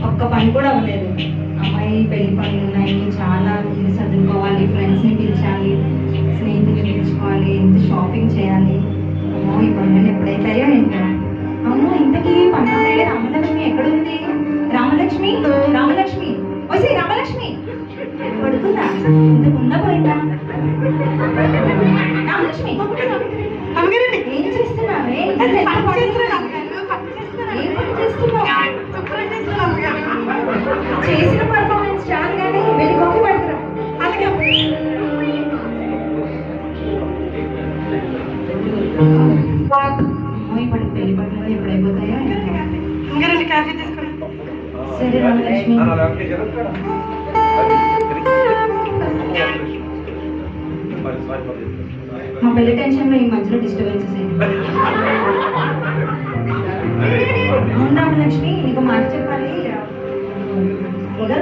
ఒక్క పని కూడా అవ్వలేదు. అమ్మాయి పెళ్లి పనులు ఉన్నాయి, చాలా ఇల్లు చదువుకోవాలి, ఫ్రెండ్స్ని పిలిచాలి, స్నేహితులు పిలుచుకోవాలి, ఎంత షాపింగ్ చేయాలి. అమ్మో ఈ పనులు ఎప్పుడైతాయో ఏంటో. అవును, ఇంతకీ పన్నెండేళ్ళ రామలక్ష్మి ఎక్కడుంది? రామలక్ష్మి, రామలక్ష్మి, వచ్చి రామలక్ష్మి పడుకుందా? ఇంతకు ఉందా పోయిందా? రామలక్ష్మి ఏం చేస్తున్నావే? చేసిన పర్ఫార్మెన్స్ చాలు కానీ వెళ్ళి కాఫీ పడుతురా. ఇప్పుడు పెళ్లి పనులు ఎప్పుడైపోతాయో. సరే రామలక్ష్మి. మా పెళ్లి టెన్షన్లో ఈ మధ్యలో డిస్టర్బెన్సెస్ అవును రామలక్ష్మి, నీకు మాట చెప్పాలి.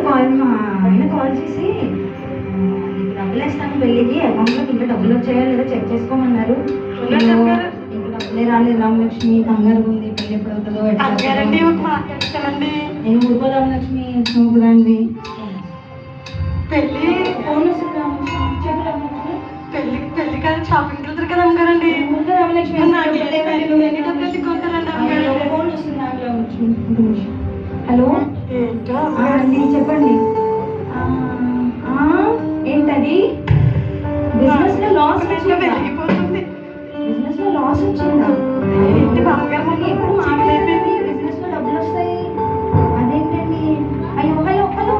మా ఆయన కాల్ చేసి డబ్బులు వేస్తాను పెళ్ళికి, అకౌంట్లో ఇంకా డబ్బులు వచ్చాయో లేదో చెక్ చేసుకోమన్నారు. ఇంకా డబ్బులే రాలేదు రామలక్ష్మి, కంగారు ఉంది. పెళ్ళి ఎప్పుడు అవుతుందో నేను ఊరుకో రామలక్ష్మి, చూపుదండి. పెళ్ళి ఫోన్ వస్తుంది రామలక్ష్మి, చెప్పు రామలక్ష్మి. పెళ్లి కాదు, షాపింగ్ వెళ్తారు కదా అమ్మగారండి. రామలక్ష్మి ఫోన్ వస్తుంది రామలక్ష్మి. హలో అండి, చెప్పండి. ఏంటది? బిజినెస్ లో లాస్ వెళ్ళిపోతుంది. బిజినెస్ లో లాస్ వచ్చిందా? ఏంటి బాగా ఎప్పుడు మాట్లాడేది బిజినెస్ లో డబ్బులు వస్తాయి, అదేంటండి? అయ్యో హలో హలో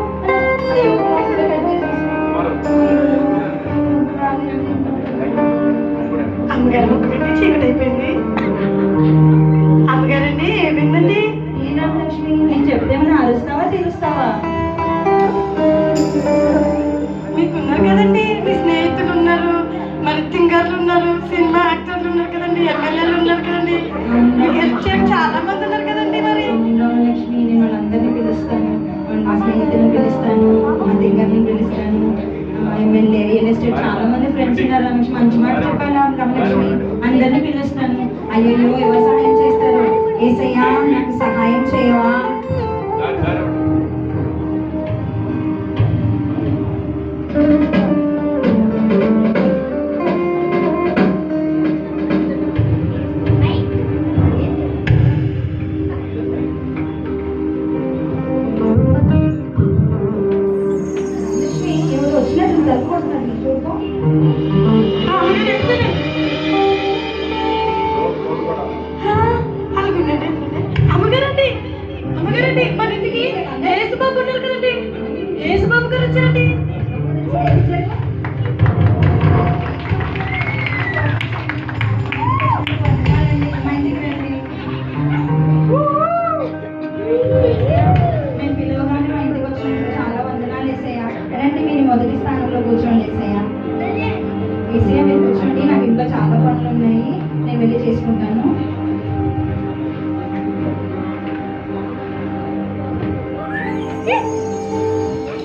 అమ్మగారు ఒక పెట్టి చీకటి అయిపోయింది. అమ్మగారండి ఏమైందండి? ఏ రామలక్ష్మి, నేను చెప్తేమన్నా అరుస్తావా తెలుస్తావా? మీకున్నారు కదండి, మీ స్నేహితులు ఉన్నారు, మరి సింగర్లు ఉన్నారు, సినిమా యాక్టర్లు ఉన్నారు కదండి, ఎమ్మెల్యేలు ఉన్నారు కదండి, మీకు హెల్ప్ చేయడం చాలా మంది ఉన్నారు కదండి. మరి రామలక్ష్మి, నేను వాళ్ళందరినీ పిలుస్తాను, మా స్నేహితులను పిలుస్తాను, మా సింగర్ని పిలుస్తాను, ఎమ్మెల్యే, రియల్ ఎస్టేట్ చాలా మంది ఫ్రెండ్స్ ఉన్నారు రామలక్ష్మి. మంచి మాట చెప్పాను రామలక్ష్మి, అందరినీ పిలుస్తాను. అయ్యో ఎవరు సహాయం చేస్తారు? ఏసయ్యా నాకు సహాయం చేయవా? ఎవరు వచ్చినట్టు తలుపుకుంటున్నారు చూడుకో. అమ్మగారండి, అమ్మగారండి, మన ఇంటికి యేసుబాబు ఉన్నారు కదండి, యేసుబాబు గారు వచ్చారండి. మేము పిలవగానే మా ఇంటికి వచ్చినందుకు చాలా వందనాలు ఏసయ్యా. రండి, మీరు మొదటి స్థానంలో కూర్చోండి ఏసయ్యా. ఏసయ్యా మీరు కూర్చోండి, నాకు ఇంకా చాలా పనులు ఉన్నాయి, నేను వెళ్ళి చేసుకుంటాను.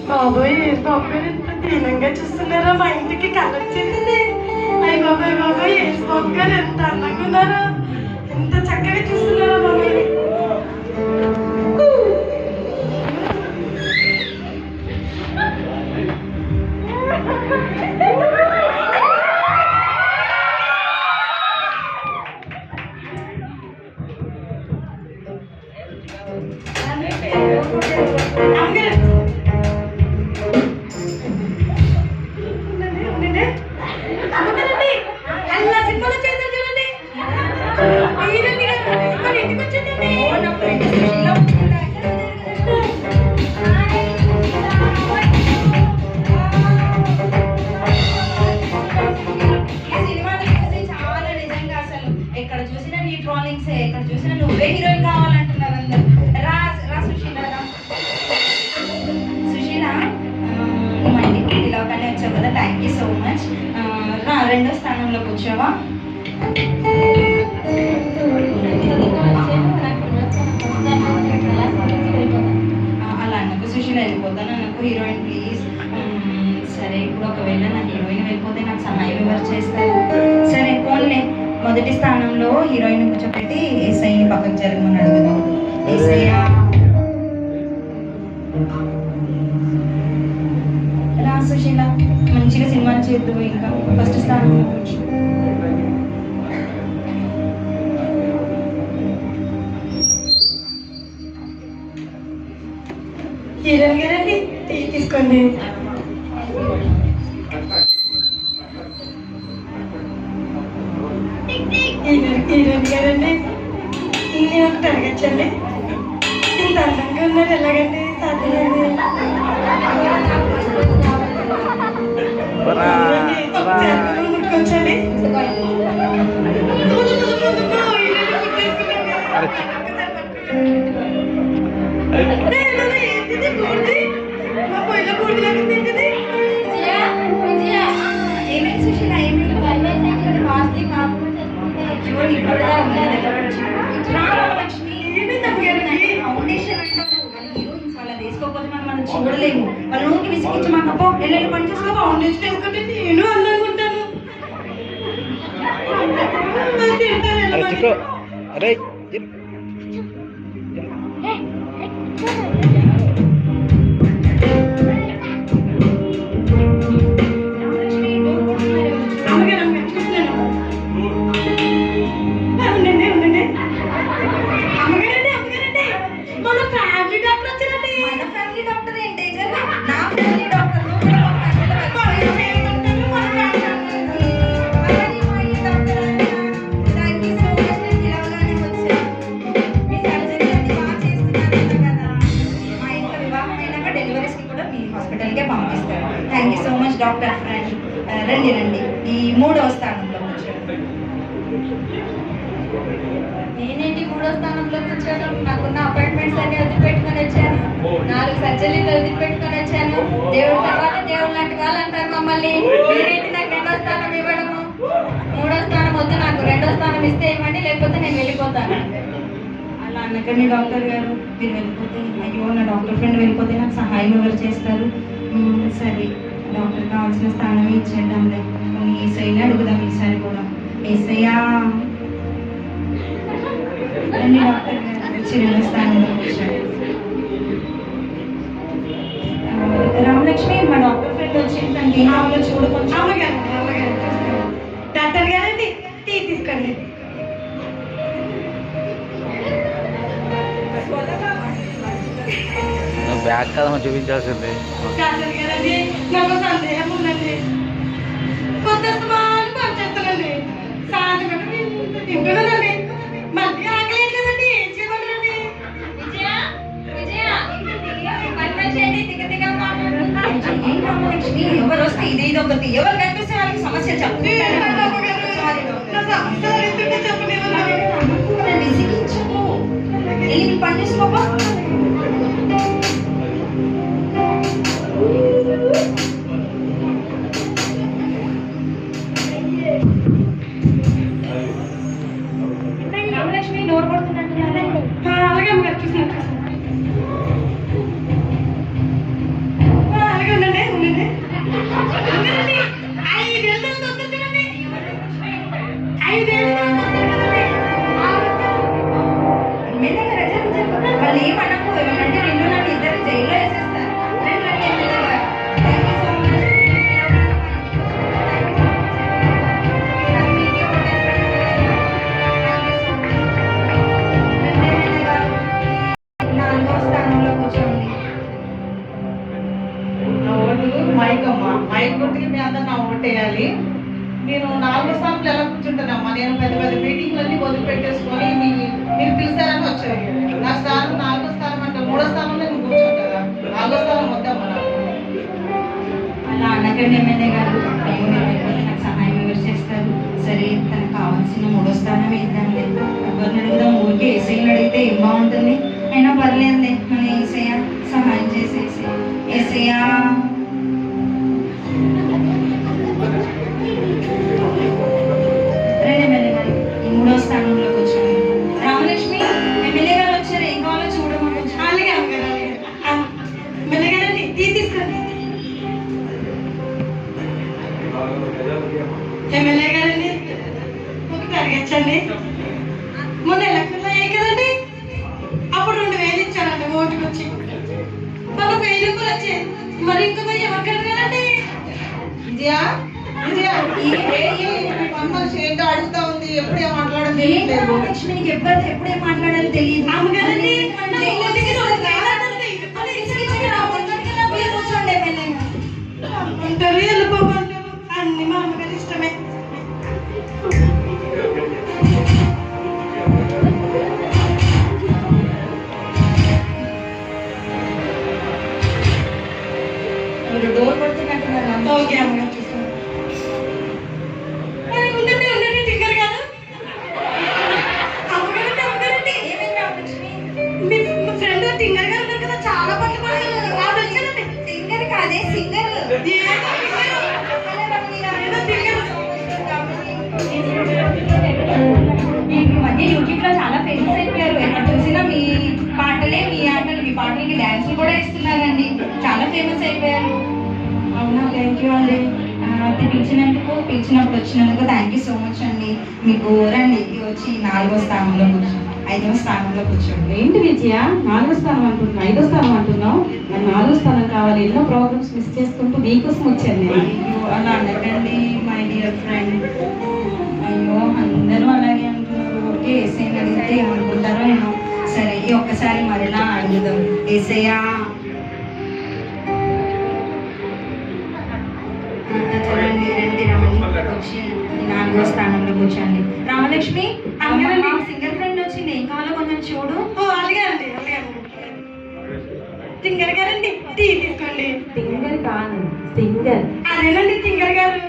బాబోయ్, బాబు గారు ఎంత దీనంగా చూస్తున్నారో, మా ఇంటికి కలర్ వచ్చేసింది. అయ్యి బాబాయ్ బాబాయ్, బాబు గారు ఎంత అందంగా ఉన్నారో, ఎంత చక్కగా చూస్తున్నారో బాబాయ్. ఎక్కడ చూసినా నీ ట్రోలింగ్స్, ఎక్కడ చూసినా నువ్వే హీరోయిన్ కావాలంటున్నారు అందరు. రా రా సుశీల, రా సుశీల, నువ్వు ఇంటికి పిలవగానే వచ్చావు కదా, థ్యాంక్ యూ సో మచ్. రా, రెండో స్థానంలో కూర్చోవా. అలా అన్నకు సుశీల వెళ్ళిపోతాను అన్నకు హీరోయిన్ ప్లీజ్. సరే, ఇప్పుడు ఒకవేళ నా హీరోయిన్ వెళ్ళిపోతే నాకు సహాయం ఎవరు చేస్తారు? సరే పోన్లే, మొదటి స్థానంలో హీరోయిన్ కూర్చోపెట్టి ఏసఐని పక్కకు జరగమని అడుగుదాం. ఏసయ్యా రా సుశీల, మంచిగా సినిమాలు చేద్దాం. ఇంకా ఫస్ట్ స్థానంలో కూర్చో. హీరోయిన్ గారండి, టీ తీసుకోండి. హీరోయిన్ గారండి, నేను ఒకటి అడగచ్చండి. ఇంత అందంగా ఉన్నారు, ఎలాగండి సాధ్యమండి? ముట్టుకోవచ్చండి. ఏమైంది సుశీల? ఏమైంది? ఫౌండేషన్ అంటారు మన హీరోయిన్స్, వాళ్ళ వేసుకోకపోతే మనం చూడలేము. వాళ్ళ నోటికి విసిగించి మాకు అప్పో వెళ్ళి పని చేసుకో. ఫౌండేషన్ వేసుకుంటే నేను అందంగా ఉంటాను. అరే thank you so much doctor friend. రండి రండి, ఈ 3వ స్థానంలో కూర్చోండి. నేనేంటి 3వ స్థానంలో కూర్చోవడం? నాకున్న అపాయింట్మెంట్స్ అన్ని వదిలిపెట్టుకొని వచ్చాను. 4 సర్జరీలు వదిలిపెట్టుకొని వచ్చాను. దేవుడు తర్వాత దేవుడు లాంటి వాళ్ళు అంటారు మమ్మల్ని. మీరేంటి నాకు 2వ స్థానం ఇవ్వడము? 3వ స్థానం వద్దు, నాకు 2వ స్థానం ఇస్తే ఇవ్వండి, లేకపోతే నేను వెళ్ళిపోతాను. అలా అనకండి డాక్టర్ గారు. మీరు వెళ్ళిపోతే, అయ్యో నా డాక్టర్ ఫ్రెండ్ వెళ్ళిపోతే నాకు సహాయం ఎవరు చేస్తారు? సరే, డాక్టర్ కావాల్సిన స్థానం ఇచ్చేద్దాంలే. ఏసైనా అడుగుదాం ఈసారి కూడా. ఏసయ్యా రండి డాక్టర్ గారు, వచ్చి 2వ స్థానంలో కూర్చోండి. రామలక్ష్మి, మా డాక్టర్ ఫ్రెండ్ వచ్చింది, తనకి ఏం కావాలో చూడు కొంచెం. డాక్టర్ గారండి, టీ తీసుకోండి. బ్యాగ్ కదా చూపించాల్సింది. డాక్టర్ గారండి, నాకు సందేహం ఉందండి. కొత్త స్థానాలు పనిచేస్తానండి. సాయంత్రం తింటున్నానండి. మళ్ళీ ఆకలేదు కదండి, ఏం చేయమంటారండి? ఏం రామలక్ష్మి, ఎవరు వస్తే ఇది ఒకటి, ఎవరు కనిపిస్తే వాళ్ళకి సమస్య చెప్తారు. విసిగించకు, వెళ్ళి పని చేసుకోపా. రామలక్ష్మి నోరు కొడుతున్నట్టున్నారా? అలాగే అమ్మగారు, చూసినట్టు అలాగే ఉండండి. ఉండండి 5,000 వస్తుందండి. 5,000 వాళ్ళు ఏమనకు, ఏమనంటే నిన్ను నన్ను ఇద్దరు జైల్లో వేసేస్తారు. రండి రండి ఎమ్మెల్యే గారు. Thank you so much. మీకే ఓటేస్తాను. 4వ స్థానంలో కూర్చోండి. మైక్ అమ్మా, మైక్ గుర్తుకి మీ అందరు నా ఓటేయాలి. నేను 4వ స్థానంలో ఎలా కూర్చుంటానమ్మా? నేను పెద్ద పెద్ద మీటింగ్లన్నీ వదిలిపెట్టేసుకొని మీరు పిలిచారని వచ్చాను. నా స్థానం 4వ స్థానం అంటే 3వ స్థానంలో నేను కూర్చుంటారా? 4వ స్థానం వద్దమ్మా నాకు. అలా అనకండి ఎమ్మెల్యే గారు. అయ్యో మీరు వెళ్ళిపోతే నాకు సహాయం ఎవరు చేస్తారు? సరే, తనకు కావాల్సిన 3వ స్థానం ఇద్దాంలే. ఎవరిని అడుగుదాం? ఊరికే ఏసైని అడిగితే ఏం బాగుంటుంది? అయినా పర్లేదులే, మన ఏసయ్య సహాయం చేసేసి. ఏసయ్యా రండి ఎమ్మెల్యే గారు, ఈ 3వ స్థానంలో కూర్చోండి. రామలక్ష్మి, ఎమ్మెల్యే గారు వచ్చారు, ఏం కావాలో చూడమని. అలాగే అమ్మగారు, అలాగే. మెల్లగారండి, టీ తీసుకోండి. ఎమ్మెల్యే గారండి, ఒకటి అడగచ్చండి. మొన్న ఎలక్షన్లో అయ్యాయి కదండి, అప్పుడు 2,000 ఇచ్చానండి ఓటుకు వచ్చి. మొన్న వచ్చి మరి ఇంకొక ఎవరికి అడగాలండి? విజయ విజయ ఈ పని మనిషి ఏంటో అడుగుతా ఉంది, ఎప్పుడే మాట్లాడడం ఏంటి తెలియలేదు. రామలక్ష్మి, నీకు ఎప్పుడే మాట్లాడాలి తెలియదు. ఆమె కదండి కూర్చోండి మెల్లగా. అంటారు వెళ్ళిపోమంటారు, అన్ని మా అమ్మగారి ఇష్టమే. మీరు డోర్ కొడుతున్నట్టున్నారు. ఓకే అమ్మగారు చూస్తాను. ఉండండి ఉండండి టింకర్ గారు. అమ్మగారండి అమ్మగారండి, ఏమైంది రామలక్ష్మి? మీ ఫ్రెండ్ టింకర్ గారు ఉన్నారు కదా, చాలా పనులు పడాలి. వాళ్ళు వచ్చారండి. సింగర్ కాదే సింగర్. ఏదో టింకర్, ఏదో టింకర్. ఈ మధ్య యూట్యూబ్ లో చాలా ఫేమస్ అయిపోయారు. ఎక్కడ చూసినా మీ పాటలే, మీ ఆటలు, మీ పాటలకి డాన్సులు కూడా ఇస్తున్నారండి. చాలా ఫేమస్ అయిపోయారు. అవునా, థ్యాంక్ యూ అండి. పిలిచినప్పుడు వచ్చినందుకు థ్యాంక్ యూ సో మచ్ అండి. మీకు రండి వచ్చి 4వ స్థానంలో కూర్చోండి, 5వ స్థానంలో కూర్చోండి. ఏంటి విజయ 4వ స్థానం అంటున్నావు, 5వ స్థానం అంటున్నావు? నాకు 4వ స్థానం కావాలి. ఎన్నో ప్రోగ్రామ్స్ మిస్ చేసుకుంటూ నీకోసం వచ్చాను నేను. అయ్యో అలా అనకండి మై డియర్ ఫ్రెండ్. అయ్యో అందరూ అలాగే అంటున్నారు. ఓకే ఏసైని అడిగితే ఏమనుకుంటారో ఏమో. సరే ఈ ఒక్కసారి మరలా అడుగుదాం. ఏసయ్యా రండి రండి రమణి, వచ్చి 4వ స్థానంలో కూర్చోండి. రామలక్ష్మి అమ్మగారండి. సింగర్ ఫ్రెండ్ వచ్చింది, ఏం కావాలో కొంచెం చూడు. ఓ అలాగే అండి, అలాగే అండి. టింకర్ గారండి, టీ తీసుకోండి. సింగర్ కాదు సింగర్. అదేనండి టింకర్ గారు.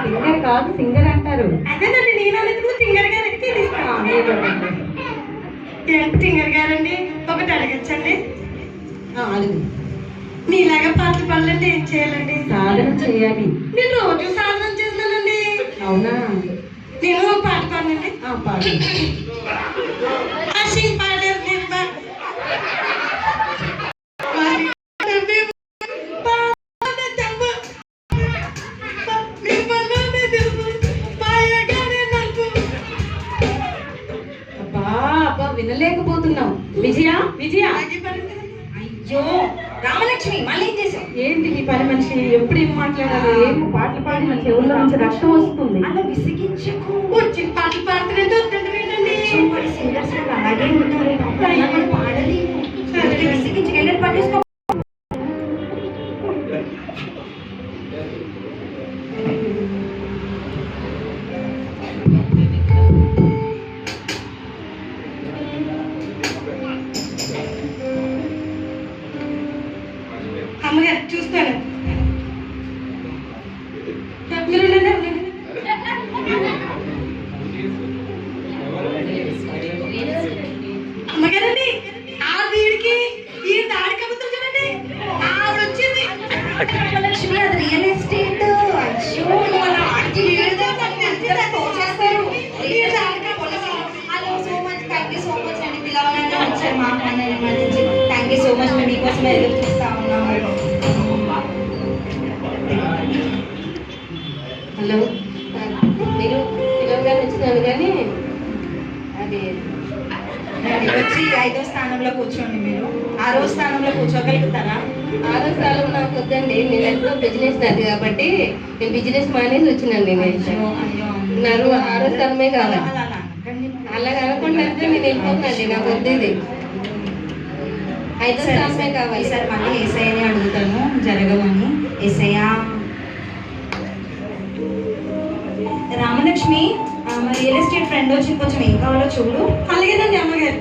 సింగర్ కాదు సింగర్ అంటారు. అదేనండి నేను అనేది టింకర్ గారు, టీ తీసుకోండి. ఏంటి టింకర్ గారండి, ఒకటి అడగచ్చండి? అడుగు. మీలాగా పాటలు పాడాలంటే ఏం చేయాలండి? సాధన చేయాలి. నేను రోజు సాధన చేస్తానండి. అవునా? నేను ఒక పాట పాడనండి. పాడు. సింగ్ పాడారు నేను అబ్బా వినలేకపోతున్నావు. విజయ విజయ అయ్యో రామలక్ష్మి మళ్ళీ ఏం చేసావు? ఏంటి నీ పని మనిషి? ఎప్పుడు ఏం మాట్లాడాలి? ఏం పాటలు పాడి మన చెవుల్లో నుంచి రక్తం వస్తుంది. అలా విసిగించకు. వచ్చి పాటలు పాడుతుంటే వద్దండి. సింగర్స్ అలాగే ఉంటారు. మనం పాడాలి. విసిగించి వెళ్ళి పట్టేసుకో. అమ్మగారు చూస్తాను. మీరు ఉండండి. అమ్మగారండి, ఆ వీడికి ఈ దాడి కబుతారు చూడండి, ఆవిడ వచ్చింది. రామలక్ష్మి అది రియల్ ఎస్టేట్. అయ్యో నువ్వు అలా ఆడికి వీడితో తోచేస్తారు. Hello so much, thank you so much అండి. పిలవగానే వచ్చారు మా అమ్మ emergency. Thank you so much. మేము మీకోసమే ఎదురు చూస్తా ఉన్నాము. హలో, మీరు పిలవగానే వచ్చినాను కానీ అది రండి, వచ్చి 5వ స్థానంలో కూర్చోండి. మీరు 6వ స్థానంలో కూర్చోగలుగుతారా? 6వ స్థానం నాకు వద్దండి. నేను ఎంతో బిజినెస్ నాది కాబట్టి నేను బిజినెస్ మానేసి వచ్చినాను. నేను అయ్యో అయ్యో నాకు 6వ స్థానమే కావాలి. అలా అలా అనకండి. అలా అనుకుంటే నేను వెళ్ళిపోతున్నాండి. నాకు వద్దు ఇది. 5వ స్థానమే కావాలి. ఈసారి మళ్ళీ ఏసఐని అడుగుతాను జరగమని. ఏసయ్యా రామలక్ష్మి మరి రియల్ ఎస్టేట్ ఫ్రెండ్ వచ్చి కొంచెం ఏం కావాలో చూడు. అలాగేనండి అమ్మగారు.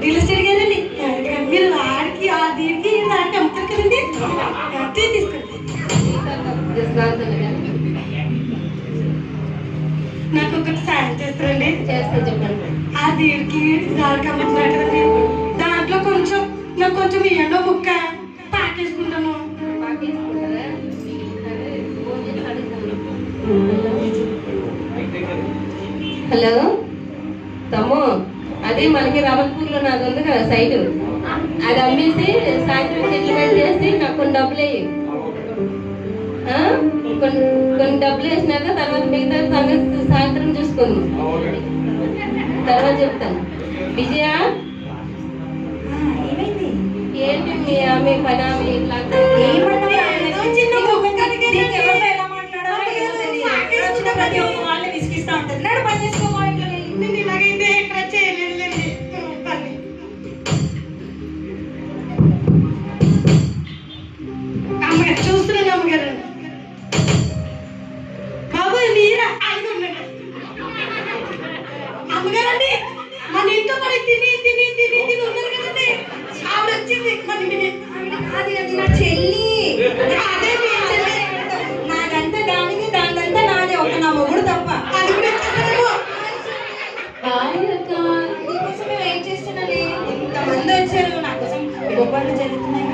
రియల్ ఎస్టేట్ కదండి, మీరు ఆడికి ఆ దీనికి దానికి అమ్ముతారు కదండి, టీ తీసుకోండి. నాకు ఒకటి సాయం చేస్తారండి? చేస్తా, చెప్పండి. ఆ దీనికి దానికి అమ్ముతున్నారు కదండి, దాంట్లో కొంచెం నాకు కొంచెం ఇవ్వండి, ముక్క పాకేసుకుంటాను. పాకేసుకుంటారా? సరే, ఫోన్ చేసి అడుగుతాను. హలో తమ్ము, అది మనకి రామల్పూర్లో నాది ఉంది కదా సైట్, అది అమ్మేసి సాయంత్రం సెటిల్మెంట్ చేసి నాకు కొన్ని డబ్బులు వేయి. కొన్ని డబ్బులు వేసినాక తర్వాత మిగతా సంగతి సాయంత్రం చూసుకోండి, తర్వాత చెప్తాను. విజయ ఏంటి మీ పని ఆమె ఇట్లా ఏమన్నా ఏదో చిన్న మొక్కకి దీనికి ఎవరితో ఎలా మాట్లాడాలో ఏమో తెలియదు. ఎక్కడ వచ్చినా ప్రతి ఒక్క వాళ్ళని విసిగిస్తా ఉంటుంది. నడు పని చేసుకో మా ఇంట్లో వెళ్ళి. నేను ఇలాగైతే ఎక్కడ చేయలేదులేండి పని. అమ్మగారు చూస్తున్నాను అమ్మగారు. బాబాయ్ మీరా ఆడుకున్నాడు అమ్మగారండి. మన ఇంట్లో పడి తిని తిని తిని తిని ఉన్నారు కదండి. ఆవిడ వచ్చింది మన ఇంటికి. అది అది నా చెల్లి. అదే మీ చెల్లి. నాదంతా దానిది, దానిదంతా నాది. ఒక నా మొగుడు తప్ప. అది కూడా ఇచ్చేసారేమో. నీకోసమే వెయిట్ చేస్తున్నాను. ఇంతమంది వచ్చారు నా కోసం. గొప్పలు జరుగుతున్నాయి.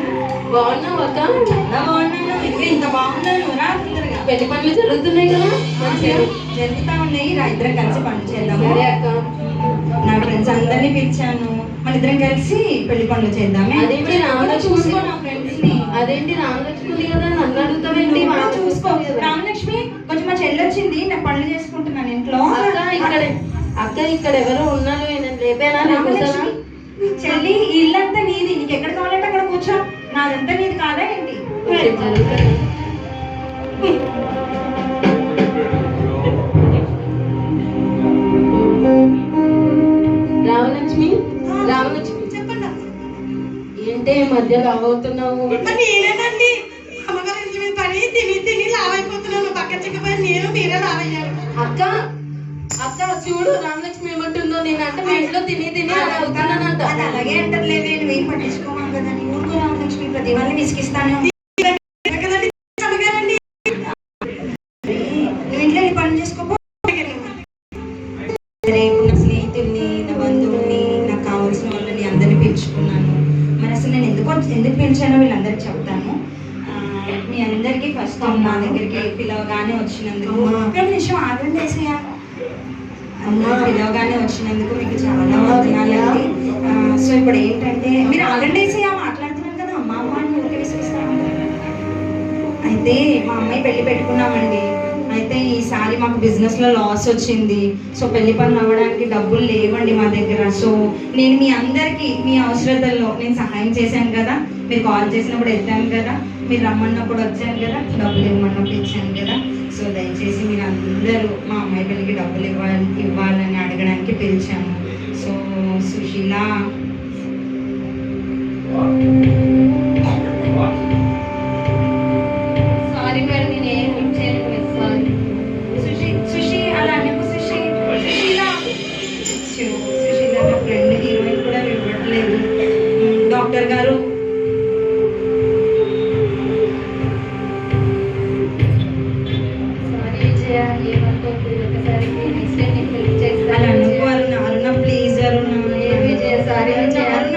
బాగున్నావు అక్క? చాలా బాగున్నాను. ఇంకా ఇంత బాగున్నాను. రా తొందరగా. పెళ్లి పనులు జరుగుతున్నాయి కదా మంచిగా. జరుగుతా ఉన్నాయి. రా ఇద్దరం కలిసి పని చేద్దాము. సరే అక్క. నా ఫ్రెండ్స్ అందరినీ పిలిచాను. మన ఇద్దరం కలిసి పెళ్లి పనులు చేద్దామే. అదేంటి రామలక్ష్మి? చూసుకో నా ఫ్రెండ్స్ ని. అదేంటి రామలక్ష్మి ఉంది కదా నన్ను అడుగుతావేంటి? నువ్వు కూడా చూసుకో. రామలక్ష్మి కొంచెం మా చెల్లి వచ్చింది. నేను పనులు చేసుకుంటున్నాను ఇంట్లో. అక్క ఇక్కడ ఎవరో ఉన్నారు, నేను లేపానా? రామలక్ష్మి చెల్లి ఈ ఇల్లంతా నీది. నీకు ఎక్కడ కావాలంటే అక్కడ కూర్చో. నాదంతా నీది కాదా ఏంటి? రామలక్ష్మి, రామలక్ష్మి చెప్పండి. ఏంటి ఈ మధ్య లావ్ అవుతున్నావు? మరి నేనేనండి అమ్మగారు ఇంటి మీద పని తిని తిని లావైపోతున్నాను. పక్క చిక్కపోయి నేను మీరే లావయ్యారు. అక్క అక్క చూడు రామలక్ష్మి ఏమంటుందో. నేను అంటే మీ ఇంట్లో తిని తిని అలా అవుతున్నానంట. అది అలాగే అంటారులేవే. నువ్వేం పట్టించుకోవాలి కదా. నీ ఊరుకో రామలక్ష్మి. ప్రతి వాళ్ళని విసిగిస్తాను. కదండి అమ్మగారండి. నువ్వు ఇంట్లో నీ పని చేసుకోపో. రేపు నా స్నేహితుల్ని, నా బంధువుల్ని, నాకు కావాల్సిన వాళ్ళని అందరినీ పిలుచుకున్నాను. మరి అసలు నేను ఎందుకు పిలిచానో వీళ్ళందరికీ చెప్తాను. మీ అందరికీ ఫస్ట్ టైం నా దగ్గరికి పిలవగానే వచ్చినందుకు ఒక నిమిషం ఆగండి వేసేయా. పిలవగానే వచ్చినందుకు మీకు చాలా వందనాలండి. సో ఇప్పుడు ఏంటంటే మీరు ఆగండి వేసేయా. మాట్లాడుతున్నాను కదా అమ్మ అమ్మ అని ఊరికే విసిగిస్తాను. అయితే మా అమ్మాయి పెళ్లి పెట్టుకున్నామండి. అయితే ఈసారి మాకు బిజినెస్ లో లాస్ వచ్చింది. సో పెళ్లి పనులు అవ్వడానికి డబ్బులు లేవండి మా దగ్గర. సో నేను మీ అందరికీ మీ అవసరతల్లో నేను సహాయం చేశాను కదా. మీరు కాల్ చేసినప్పుడు ఎత్తాను కదా. మీరు రమ్మన్నప్పుడు వచ్చాను కదా. డబ్బులు ఇవ్వమన్నప్పుడు ఇచ్చాను కదా. సో దయచేసి మీరు అందరూ మా అమ్మాయి పెళ్ళికి డబ్బులు ఇవ్వాలని అడగడానికి పిలిచాను. సో సుశీల సారీ మేడం, నేను ఏం చేయలేదు. సుశీ అలా అన్నప్పుడు సుశీల నా ఫ్రెండ్ హీరోయిన్ కూడా ఇవ్వట్లేదు. డాక్టర్ గారు సారీ విజయ, ఏమనుకోకు. ఒకసారి నెక్స్ట్ టైం నేను హెల్ప్ చేస్తాను. అలా అనుకోవాలి. అరుణ ప్లీజ్ అరుణ. విజయ సారీ విజయ. అరుణ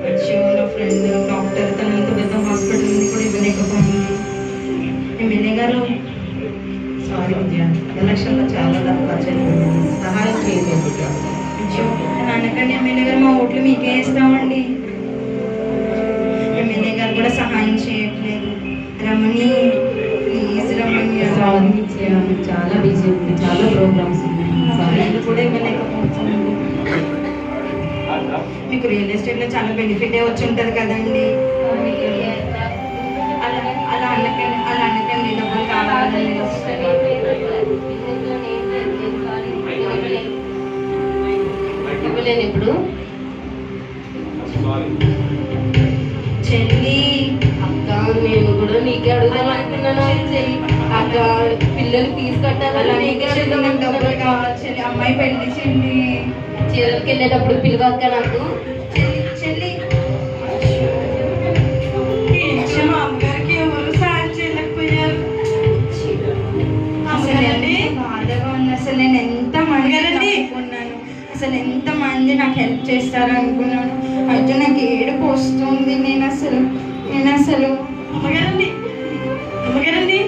అచ్చో నా ఫ్రెండ్ డాక్టర్ తనంత పెద్ద హాస్పిటల్ కూడా ఇవ్వలేకపోయింది. ఎమ్మెల్యే గారు సారీ విజయ, ఎలక్షన్లో చాలా ఖర్చు సహాయం చేయలేదు. అనకండి ఎమ్మెల్యే గారు. మా ఓట్లు మీకే ఇస్తామండి. ఎమ్మెల్యే గారు కూడా సహాయం చేయట్లేదు. రమణి ప్లీజ్ రమణి. సారీ విజయ, చాలా బిజీ ఉంది. చాలా ప్రోగ్రామ్స్ ఉన్నాయి. సారీ. ఇది కూడా ఇవ్వలేకపోతుంది. మీకు రియల్ ఎస్టేట్ లో చాలా బెనిఫిట్ వచ్చి ఉంటది కదండి. అలా అనకండి డబ్బులు కావాలని. ఇవ్వలేను ఇప్పుడు. చెల్లి అక్క నేను కూడా నీకే అడుగుదాం అనుకున్నాను. అక్క పిల్లలు ఫీజు కట్టాలని నీకే అడుగుదాం డబ్బులు అనుకున్నాను. కావాలి చెల్లి. అమ్మాయి పెళ్లి చెల్లి. చీరలకు వెళ్ళేటప్పుడు పిలువక్క నాకు. చెల్లి ఈ విషయం మా అమ్మగారికి ఎవరు సాయం చేయలేకపోయారు. అమ్మగారండి బాధగా ఉంది. అసలు నేను ఎంత మంది అనుకున్నాను. అసలు ఎంత మంది నాకు హెల్ప్ చేస్తారు అనుకున్నాను. అయితే నాకు ఏడుపు వస్తుంది. నేను అసలు అమ్మగారండి అమ్మగారండి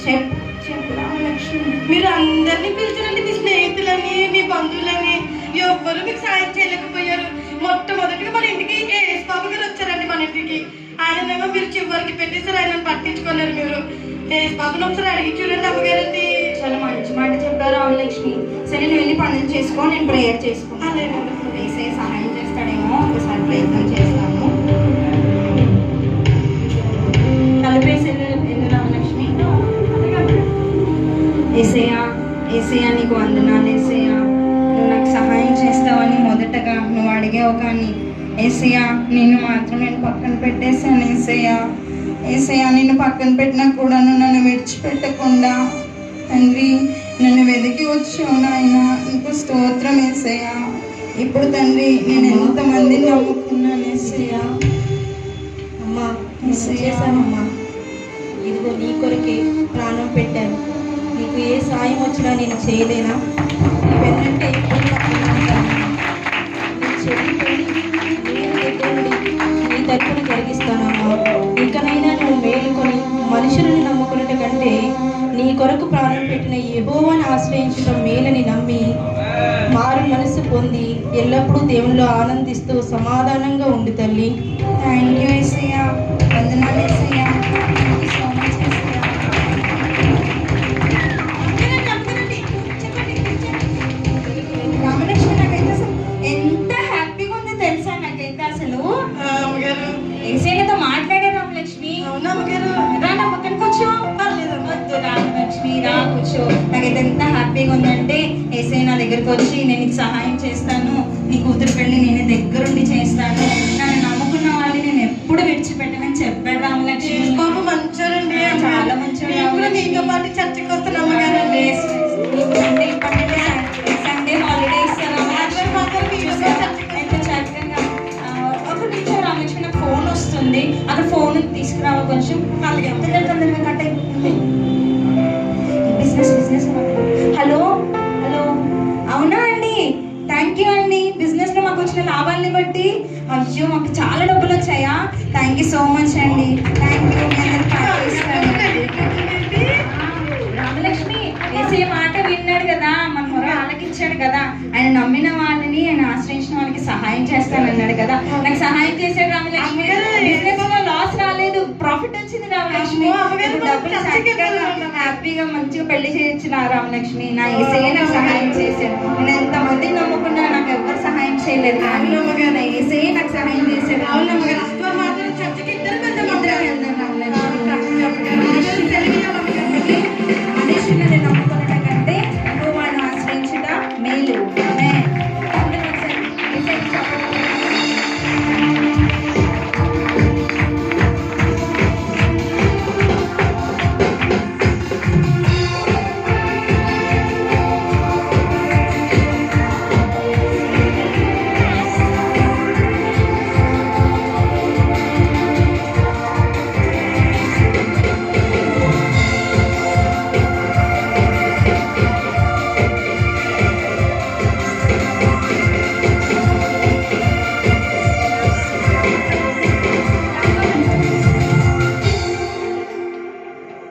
చెప్పు రామలక్ష్మి. మీరు అందరినీ పిలిచారండి. మీ స్నేహితులని, మీ బంధువులని ఎవ్వరు మీకు సాయం చేయలేకపోయారు. మొట్టమొదటిగా మన ఇంటికి ఏఎస్ బాబు గారు వచ్చారండి మన ఇంటికి. ఆయనేమో మీరు చివరికి పెట్టేసారు. ఆయనను పట్టించుకోలేరు మీరు. ఏఎస్ బాబుని ఒకసారి అడిగి చూడండి అమ్మగారండి. చాలా మంచి మాట చెప్పారు రామలక్ష్మి. సరే నువ్వు వెళ్ళి పనులు చేసుకో, నేను ప్రేయర్ చేసుకున్నాను. అలాగే. వేసే సహాయం చేస్తాడేమో ఒకసారి ప్రయత్నం చేస్తాను. అడిగావు కానీ ఏసయ్యా నిన్ను మాత్రం నేను పక్కన పెట్టేశాను ఏసయ్యా. ఏసయ్యా నిన్ను పక్కన పెట్టినా కూడాను నన్ను విడిచిపెట్టకుండా తండ్రి నన్ను వెతికి వచ్చావు నాయన, నీకు స్తోత్రం ఏసయ్యా. ఇప్పుడు తండ్రి నేను ఎంతమందిని నమ్ముకున్నాను ఏసయ్యా. అమ్మా చేశానమ్మా, ఇదిగో నీ కొరకే ప్రాణం పెట్టాను. నీకు ఏ సాయం వచ్చినా నేను చేయలేనా? పెన్నంటే ఎప్పుడు నీ చెల్లి పెళ్ళి నేను దగ్గరుండి నీ తరపున జరిగిస్తానమ్మా. ఇకనైనా నువ్వు మేలుకొని మనుషులను నమ్ముకున్నట్టు కంటే నీ కొరకు ప్రాణం పెట్టిన యెహోవాను ఆశ్రయించడం మేలని నమ్మి మారు మనసు పొంది ఎల్లప్పుడూ దేవునిలో ఆనందిస్తూ సమాధానంగా ఉండు తల్లి. థ్యాంక్ యూ ఏసయ్యా, వందనాలు ఏసయ్యా. థ్యాంక్ యూ సో మచ్ ఏసయ్యా. రామలక్ష్మి నాకైతే అసలు ఎంత హ్యాపీగా ఉందో తెలుసా నాకైతే అసలు. అమ్మగారు ఏసయ్యతో మాట్లాడే రామలక్ష్మి. అవునా అమ్మగారు? రా నా పక్కన కూర్చో. వద్దు రామలక్ష్మి రా కూర్చో. నాకైతే ఎంత హ్యాపీగా ఉందంటే ఏసయ్య నా దగ్గరకు వచ్చి నేను నీకు సహాయం చేస్తాను, నీ కూతురు పెళ్ళి నేను దగ్గరుండి చేస్తాను, నన్ను నమ్ముకున్న వాళ్ళని నేను ఎప్పుడు విడిచిపెట్టనని చెప్పాడు రామలక్ష్మి. బాబు మంచోరండి, చాలా మంచివాడు. నేను కూడా నీతో పాటు చర్చకి వస్తాను అమ్మగారు. సండే హాలిడే ఇస్తాను ఒక నిమిషం రామలక్ష్మి, నాకు ఫోన్ వస్తుంది, అక్కడ ఫోన్ తీసుకురావా కొంచెం. అలాగే తొందరగా కట్ అయిపోతుంది. బిజినెస్ హలో హలో, అవునా అండి, థ్యాంక్ యూ అండి. బిజినెస్ లో మాకు వచ్చిన లాభాలని బట్టి అయ్యో మాకు చాలా డబ్బులు వచ్చాయా? థ్యాంక్ యూ సో మచ్ అండి, థ్యాంక్ యూ. రామలక్ష్మి ఏసే మాట విన్నాడు కదా, మన మొర ఆలకించాడు కదా, ఆయన నమ్మిన వాళ్ళని ఆయన ఆశ్రయించిన వాళ్ళకి సహాయం చేస్తానన్నాడు కదా, నాకు సహాయం చేశాడు రామలక్ష్మి. బిజినెస్ లో లాస్ రాలేదు, ప్రాఫిట్ వచ్చింది రామలక్ష్మి. డబ్బులు చక్కగా హ్యాపీగా మంచిగా పెళ్లి చేయొచ్చు నా రామలక్ష్మి. నా ఏసయ్య నాకు సహాయం చేశాడు. నేను ఎంతమంది నమ్ముకున్నా నాకు ఎవరు సహాయం చేయలేదు, కానీ నా ఏసయ్య నాకు సహాయం చేశాడు. అవునమ్మగారు